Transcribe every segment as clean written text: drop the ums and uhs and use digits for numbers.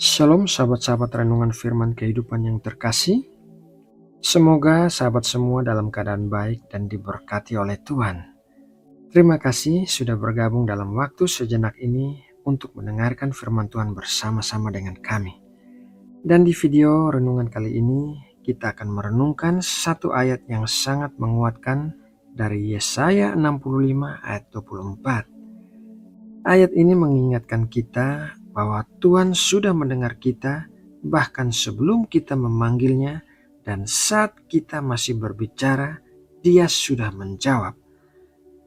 Shalom sahabat-sahabat renungan firman kehidupan yang terkasih. Semoga sahabat semua dalam keadaan baik dan diberkati oleh Tuhan. Terima kasih sudah bergabung dalam waktu sejenak ini untuk mendengarkan firman Tuhan bersama-sama dengan kami. Dan di video renungan kali ini kita akan merenungkan satu ayat yang sangat menguatkan dari Yesaya 65 ayat 24. Ayat ini mengingatkan kita bahwa Tuhan sudah mendengar kita bahkan sebelum kita memanggilnya, dan saat kita masih berbicara, Dia sudah menjawab.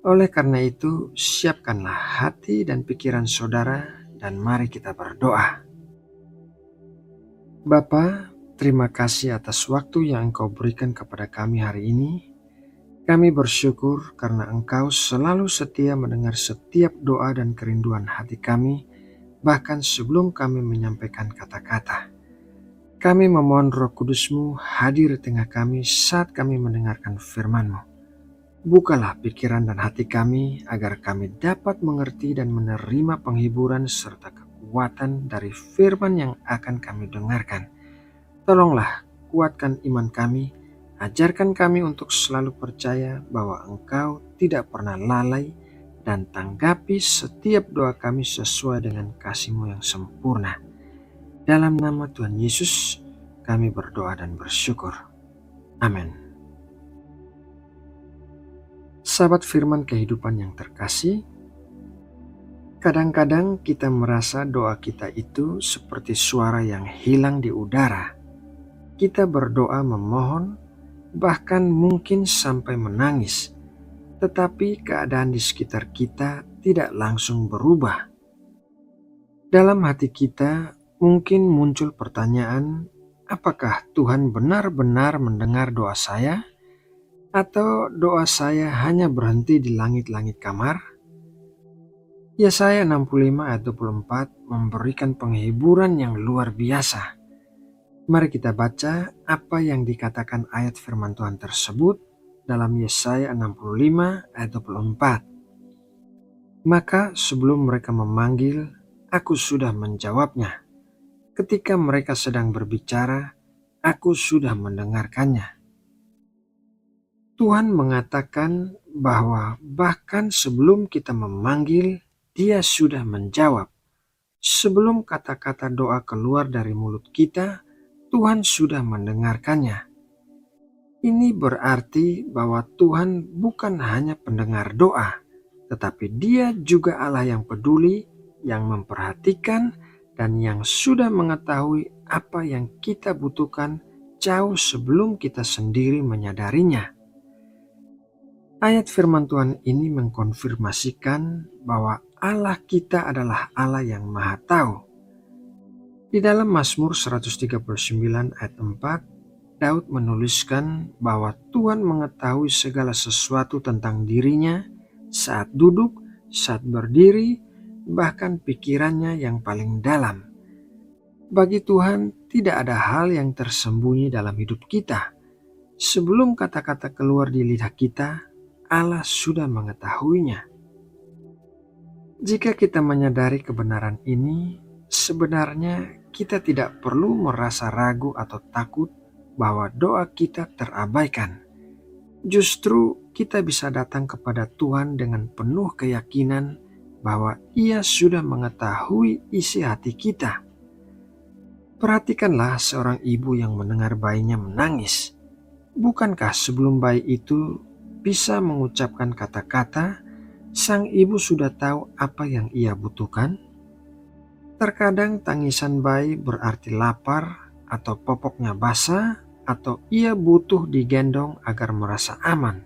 Oleh karena itu, siapkanlah hati dan pikiran saudara dan mari kita berdoa. Bapa, terima kasih atas waktu yang Engkau berikan kepada kami hari ini. Kami bersyukur karena Engkau selalu setia mendengar setiap doa dan kerinduan hati kami, bahkan sebelum kami menyampaikan kata-kata. Kami memohon Roh Kudus-Mu hadir di tengah kami saat kami mendengarkan firman-Mu. Bukalah pikiran dan hati kami agar kami dapat mengerti dan menerima penghiburan serta kekuatan dari firman yang akan kami dengarkan. Tolonglah kuatkan iman kami, ajarkan kami untuk selalu percaya bahwa Engkau tidak pernah lalai, dan tanggapi setiap doa kami sesuai dengan kasih-Mu yang sempurna. Dalam nama Tuhan Yesus, kami berdoa dan bersyukur. Amin. Sahabat firman kehidupan yang terkasih, kadang-kadang kita merasa doa kita itu seperti suara yang hilang di udara. Kita berdoa memohon, bahkan mungkin sampai menangis, tetapi keadaan di sekitar kita tidak langsung berubah. Dalam hati kita mungkin muncul pertanyaan, apakah Tuhan benar-benar mendengar doa saya? Atau doa saya hanya berhenti di langit-langit kamar? Yesaya 65 ayat 24 memberikan penghiburan yang luar biasa. Mari kita baca apa yang dikatakan ayat firman Tuhan tersebut dalam Yesaya 65 ayat 24. Maka sebelum mereka memanggil, aku sudah menjawabnya. Ketika mereka sedang berbicara, aku sudah mendengarkannya. Tuhan mengatakan bahwa bahkan sebelum kita memanggil, Dia sudah menjawab. Sebelum kata-kata doa keluar dari mulut kita, Tuhan sudah mendengarkannya. Ini berarti bahwa Tuhan bukan hanya pendengar doa, tetapi Dia juga Allah yang peduli, yang memperhatikan, dan yang sudah mengetahui apa yang kita butuhkan jauh sebelum kita sendiri menyadarinya. Ayat firman Tuhan ini mengkonfirmasikan bahwa Allah kita adalah Allah yang Maha Tahu. Di dalam Mazmur 139 ayat 4, Daud menuliskan bahwa Tuhan mengetahui segala sesuatu tentang dirinya saat duduk, saat berdiri, bahkan pikirannya yang paling dalam. Bagi Tuhan tidak ada hal yang tersembunyi dalam hidup kita. Sebelum kata-kata keluar di lidah kita, Allah sudah mengetahuinya. Jika kita menyadari kebenaran ini, sebenarnya kita tidak perlu merasa ragu atau takut bahwa doa kita terabaikan. Justru kita bisa datang kepada Tuhan dengan penuh keyakinan bahwa Ia sudah mengetahui isi hati kita. Perhatikanlah seorang ibu yang mendengar bayinya menangis. Bukankah sebelum bayi itu bisa mengucapkan kata-kata, sang ibu sudah tahu apa yang ia butuhkan? Terkadang tangisan bayi berarti lapar, atau popoknya basah, atau ia butuh digendong agar merasa aman.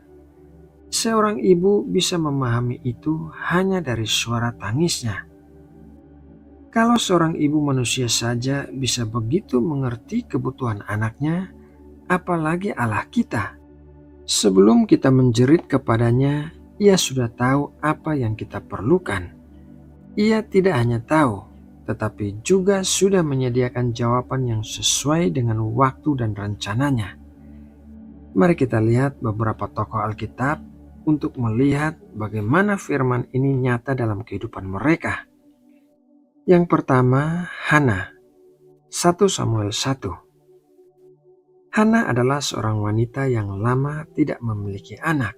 Seorang ibu bisa memahami itu hanya dari suara tangisnya. Kalau seorang ibu manusia saja bisa begitu mengerti kebutuhan anaknya, apalagi Allah kita. Sebelum kita menjerit kepadanya, Ia sudah tahu apa yang kita perlukan. Ia tidak hanya tahu, tetapi juga sudah menyediakan jawaban yang sesuai dengan waktu dan rencananya. Mari kita lihat beberapa tokoh Alkitab untuk melihat bagaimana firman ini nyata dalam kehidupan mereka. Yang pertama, Hana. 1 Samuel 1. Hana adalah seorang wanita yang lama tidak memiliki anak.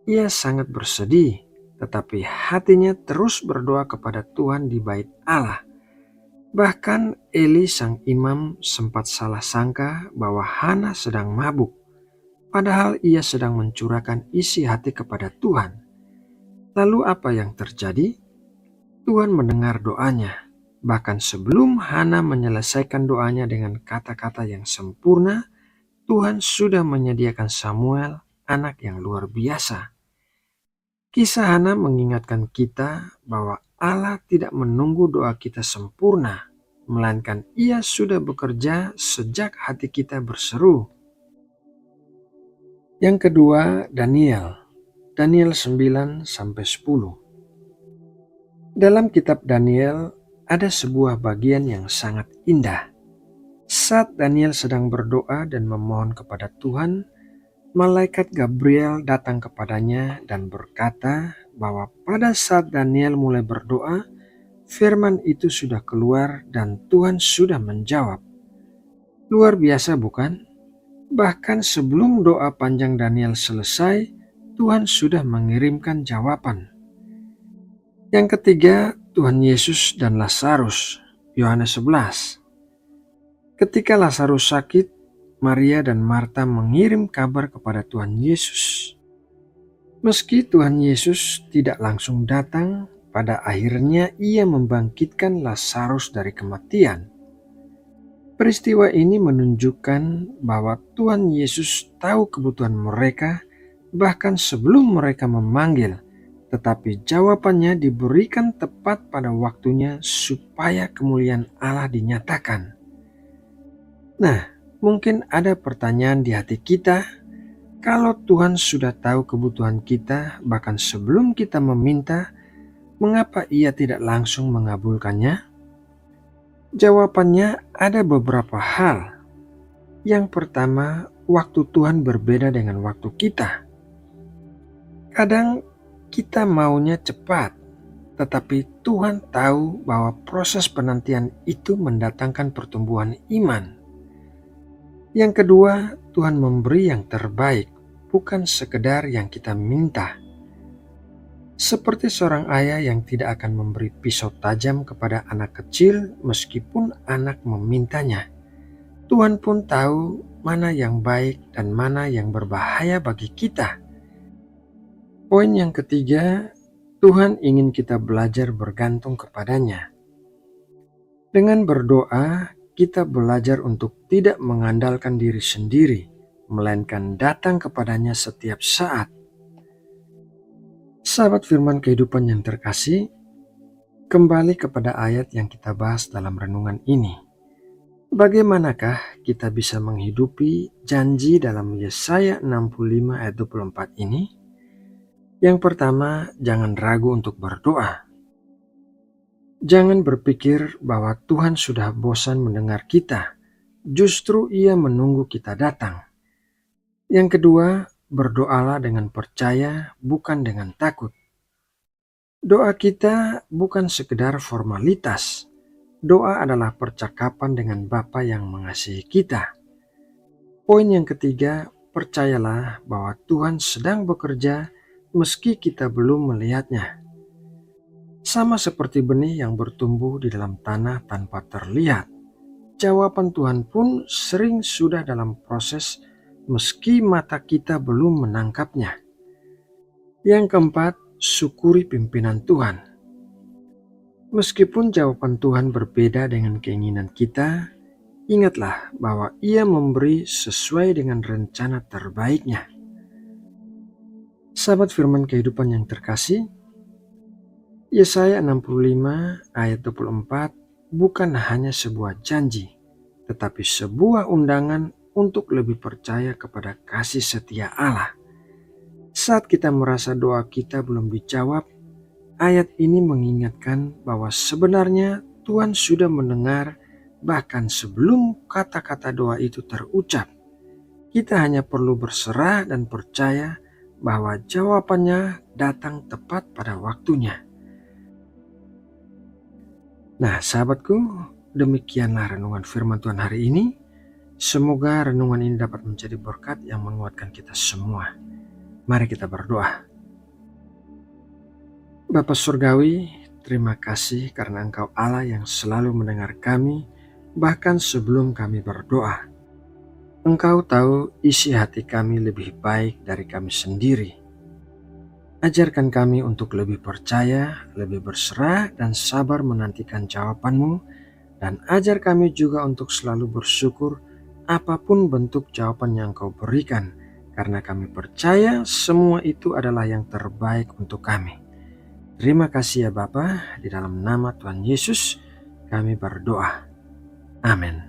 Ia sangat bersedih, tetapi hatinya terus berdoa kepada Tuhan di bait Allah. Bahkan Eli sang imam sempat salah sangka bahwa Hana sedang mabuk, padahal ia sedang mencurahkan isi hati kepada Tuhan. Lalu apa yang terjadi? Tuhan mendengar doanya. Bahkan sebelum Hana menyelesaikan doanya dengan kata-kata yang sempurna, Tuhan sudah menyediakan Samuel, anak yang luar biasa. Kisah Hana mengingatkan kita bahwa Allah tidak menunggu doa kita sempurna, melainkan Ia sudah bekerja sejak hati kita berseru. Yang kedua, Daniel 9-10. Dalam kitab Daniel ada sebuah bagian yang sangat indah. Saat Daniel sedang berdoa dan memohon kepada Tuhan, malaikat Gabriel datang kepadanya dan berkata bahwa pada saat Daniel mulai berdoa, firman itu sudah keluar dan Tuhan sudah menjawab. Luar biasa bukan? Bahkan sebelum doa panjang Daniel selesai, Tuhan sudah mengirimkan jawaban. Yang ketiga, Tuhan Yesus dan Lazarus, Yohanes 11. Ketika Lazarus sakit, Maria dan Marta mengirim kabar kepada Tuhan Yesus. Meski Tuhan Yesus tidak langsung datang, pada akhirnya Ia membangkitkan Lazarus dari kematian. Peristiwa ini menunjukkan bahwa Tuhan Yesus tahu kebutuhan mereka bahkan sebelum mereka memanggil. Tetapi jawabannya diberikan tepat pada waktunya supaya kemuliaan Allah dinyatakan. Nah, mungkin ada pertanyaan di hati kita, kalau Tuhan sudah tahu kebutuhan kita bahkan sebelum kita meminta, mengapa Ia tidak langsung mengabulkannya? Jawabannya ada beberapa hal. Yang pertama, waktu Tuhan berbeda dengan waktu kita. Kadang kita maunya cepat, tetapi Tuhan tahu bahwa proses penantian itu mendatangkan pertumbuhan iman. Yang kedua, Tuhan memberi yang terbaik, bukan sekedar yang kita minta. Seperti seorang ayah yang tidak akan memberi pisau tajam kepada anak kecil meskipun anak memintanya. Tuhan pun tahu mana yang baik dan mana yang berbahaya bagi kita. Poin yang ketiga, Tuhan ingin kita belajar bergantung kepadanya. Dengan berdoa, kita belajar untuk tidak mengandalkan diri sendiri, melainkan datang kepadanya setiap saat. Sahabat firman kehidupan yang terkasih, kembali kepada ayat yang kita bahas dalam renungan ini. Bagaimanakah kita bisa menghidupi janji dalam Yesaya 65 ayat 24 ini? Yang pertama, jangan ragu untuk berdoa. Jangan berpikir bahwa Tuhan sudah bosan mendengar kita. Justru Ia menunggu kita datang. Yang kedua, berdoalah dengan percaya, bukan dengan takut. Doa kita bukan sekedar formalitas. Doa adalah percakapan dengan Bapa yang mengasihi kita. Poin yang ketiga, percayalah bahwa Tuhan sedang bekerja meski kita belum melihatnya. Sama seperti benih yang bertumbuh di dalam tanah tanpa terlihat, jawaban Tuhan pun sering sudah dalam proses meski mata kita belum menangkapnya. Yang keempat, syukuri pimpinan Tuhan. Meskipun jawaban Tuhan berbeda dengan keinginan kita, ingatlah bahwa Ia memberi sesuai dengan rencana terbaiknya. Sahabat firman kehidupan yang terkasih, Yesaya 65 ayat 24 bukan hanya sebuah janji, tetapi sebuah undangan untuk lebih percaya kepada kasih setia Allah. Saat kita merasa doa kita belum dijawab, ayat ini mengingatkan bahwa sebenarnya Tuhan sudah mendengar bahkan sebelum kata-kata doa itu terucap. Kita hanya perlu berserah dan percaya bahwa jawabannya datang tepat pada waktunya. Nah, sahabatku, demikianlah renungan firman Tuhan hari ini. Semoga renungan ini dapat menjadi berkat yang menguatkan kita semua. Mari kita berdoa. Bapa Surgawi, terima kasih karena Engkau Allah yang selalu mendengar kami, bahkan sebelum kami berdoa. Engkau tahu isi hati kami lebih baik dari kami sendiri. Ajarkan kami untuk lebih percaya, lebih berserah, dan sabar menantikan jawaban-Mu, dan ajar kami juga untuk selalu bersyukur apapun bentuk jawaban yang Kau berikan, karena kami percaya semua itu adalah yang terbaik untuk kami. Terima kasih ya Bapa, di dalam nama Tuhan Yesus kami berdoa. Amin.